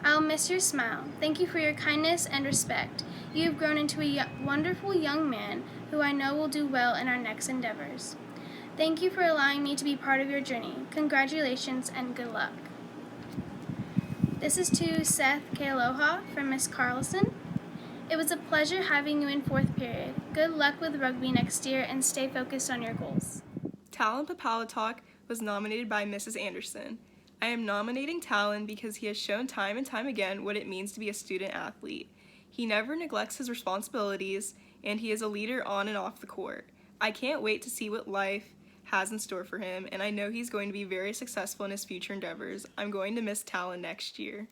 I'll miss your smile. Thank you for your kindness and respect. You have grown into a wonderful young man who I know will do well in our next endeavors. Thank you for allowing me to be part of your journey. Congratulations and good luck. This is to Seth Kealoha from Miss Carlson. It was a pleasure having you in 4th period. Good luck with rugby next year and stay focused on your goals. Talon Papalatok was nominated by Mrs. Anderson. I am nominating Talon because he has shown time and time again what it means to be a student athlete. He never neglects his responsibilities, and he is a leader on and off the court. I can't wait to see what life has in store for him, and I know he's going to be very successful in his future endeavors. I'm going to miss Talon next year.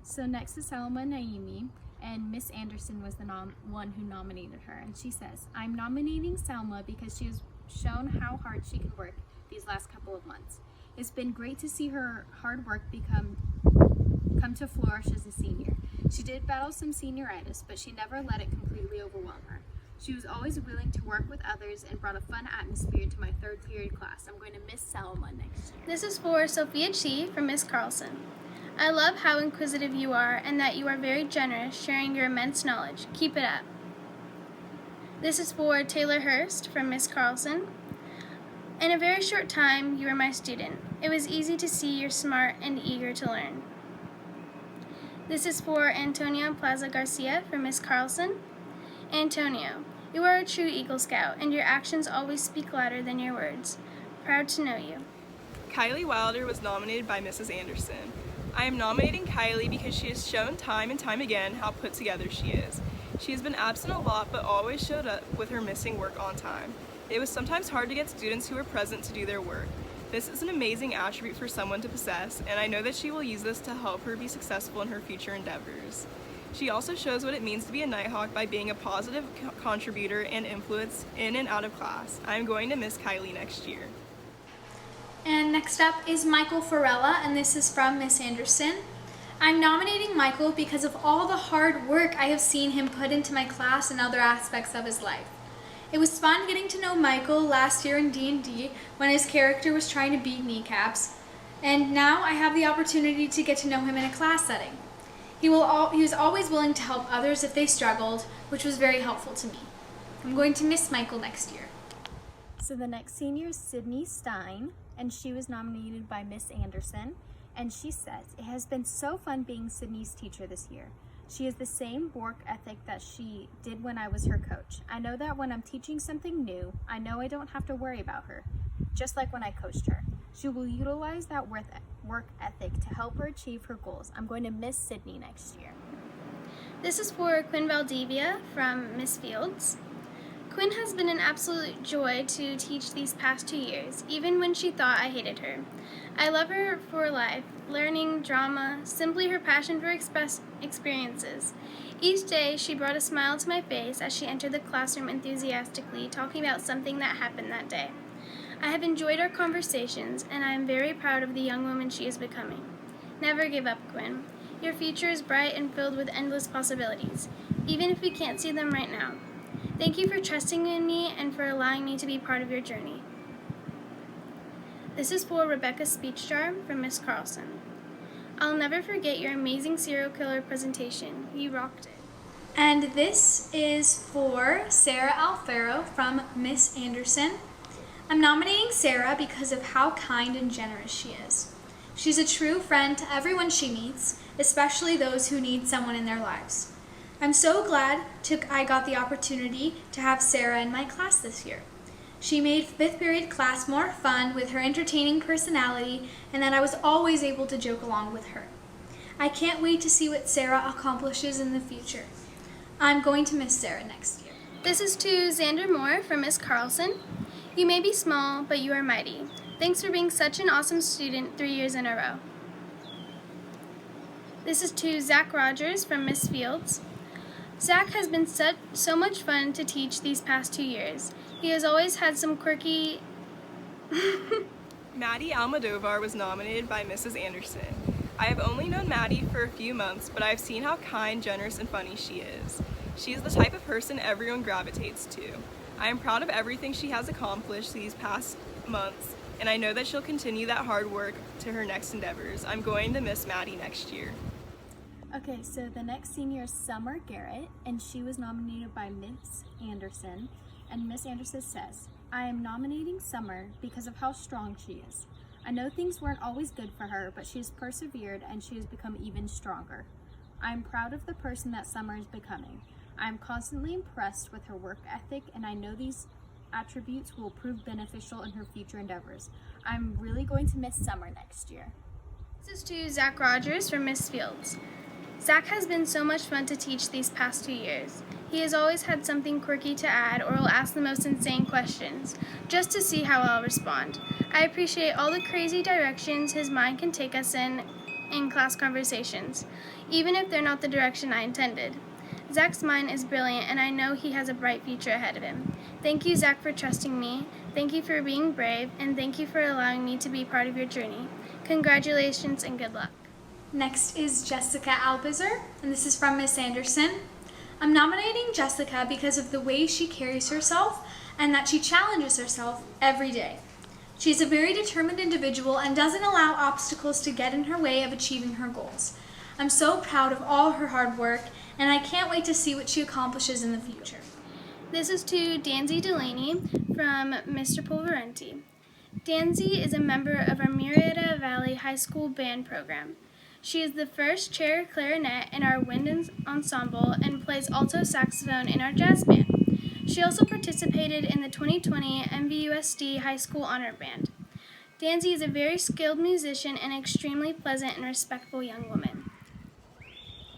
So next is Selma Naimi, and Miss Anderson was the one who nominated her. And she says, I'm nominating Selma because she has shown how hard she can work these last couple of months. It's been great to see her hard work come to flourish as a senior. She did battle some senioritis, but she never let it completely overwhelm her. She was always willing to work with others and brought a fun atmosphere to my 3rd period class. I'm going to miss Selma next year. This is for Sophia Chi from Miss Carlson. I love how inquisitive you are and that you are very generous, sharing your immense knowledge. Keep it up. This is for Taylor Hurst from Miss Carlson. In a very short time, you were my student. It was easy to see you're smart and eager to learn. This is for Antonio Plaza Garcia from Miss Carlson. Antonio, you are a true Eagle Scout, and your actions always speak louder than your words. Proud to know you. Kylie Wilder was nominated by Mrs. Anderson. I am nominating Kylie because she has shown time and time again how put together she is. She has been absent a lot but always showed up with her missing work on time. It was sometimes hard to get students who were present to do their work. This is an amazing attribute for someone to possess, and I know that she will use this to help her be successful in her future endeavors. She also shows what it means to be a Nighthawk by being a positive contributor and influence in and out of class. I am going to miss Kylie next year. And next up is Michael Farella, and this is from Miss Anderson. I'm nominating Michael because of all the hard work I have seen him put into my class and other aspects of his life. It was fun getting to know Michael last year in D&D when his character was trying to beat kneecaps, and now I have the opportunity to get to know him in a class setting. He was always willing to help others if they struggled, which was very helpful to me. I'm going to miss Michael next year. So the next senior is Sydney Stein, and she was nominated by Miss Anderson. And she says, it has been so fun being Sydney's teacher this year. She has the same work ethic that she did when I was her coach. I know that when I'm teaching something new, I know I don't have to worry about her, just like when I coached her. She will utilize that work ethic to help her achieve her goals. I'm going to miss Sydney next year. This is for Quinn Valdivia from Miss Fields. Quinn has been an absolute joy to teach these past 2 years, even when she thought I hated her. I love her for life, learning, drama, simply her passion for experiences. Each day, she brought a smile to my face as she entered the classroom enthusiastically, talking about something that happened that day. I have enjoyed our conversations, and I am very proud of the young woman she is becoming. Never give up, Quinn. Your future is bright and filled with endless possibilities, even if we can't see them right now. Thank you for trusting in me and for allowing me to be part of your journey. This is for Rebecca Speechjar from Miss Carlson. I'll never forget your amazing serial killer presentation. You rocked it. And this is for Sarah Alfaro from Miss Anderson. I'm nominating Sarah because of how kind and generous she is. She's a true friend to everyone she meets, especially those who need someone in their lives. I'm so glad I got the opportunity to have Sarah in my class this year. She made 5th period class more fun with her entertaining personality, and that I was always able to joke along with her. I can't wait to see what Sarah accomplishes in the future. I'm going to miss Sarah next year. This is to Xander Moore from Miss Carlson. You may be small, but you are mighty. Thanks for being such an awesome student 3 years in a row. This is to Zach Rogers from Miss Fields. Zach has been so much fun to teach these past 2 years. He has always had some quirky... Maddie Almodovar was nominated by Mrs. Anderson. I have only known Maddie for a few months, but I've seen how kind, generous, and funny she is. She is the type of person everyone gravitates to. I am proud of everything she has accomplished these past months, and I know that she'll continue that hard work to her next endeavors. I'm going to miss Maddie next year. Okay, so the next senior is Summer Garrett, and she was nominated by Miss Anderson. And Miss Anderson says, I am nominating Summer because of how strong she is. I know things weren't always good for her, but she has persevered and she has become even stronger. I am proud of the person that Summer is becoming. I am constantly impressed with her work ethic, and I know these attributes will prove beneficial in her future endeavors. I'm really going to miss Summer next year. This is to Zach Rogers from Miss Fields. Zach has been so much fun to teach these past 2 years. He has always had something quirky to add or will ask the most insane questions, just to see how I'll respond. I appreciate all the crazy directions his mind can take us in class conversations, even if they're not the direction I intended. Zach's mind is brilliant, and I know he has a bright future ahead of him. Thank you, Zach, for trusting me. Thank you for being brave, and thank you for allowing me to be part of your journey. Congratulations and good luck. Next is Jessica Albizer, and this is from Miss Anderson. I'm nominating Jessica because of the way she carries herself and that she challenges herself every day. She's a very determined individual and doesn't allow obstacles to get in her way of achieving her goals. I'm so proud of all her hard work, and I can't wait to see what she accomplishes in the future. This is to Danzy Delaney from Mr. Pulverenti. Danzy is a member of our Murrieta Valley High School band program. She is the first chair clarinet in our wind ensemble and plays alto saxophone in our jazz band. She also participated in the 2020 MVUSD High School Honor Band. Danzy is a very skilled musician and extremely pleasant and respectful young woman.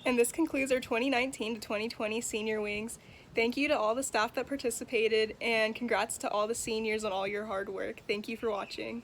And this concludes our 2019 to 2020 Senior Wings. Thank you to all the staff that participated, and congrats to all the seniors on all your hard work. Thank you for watching.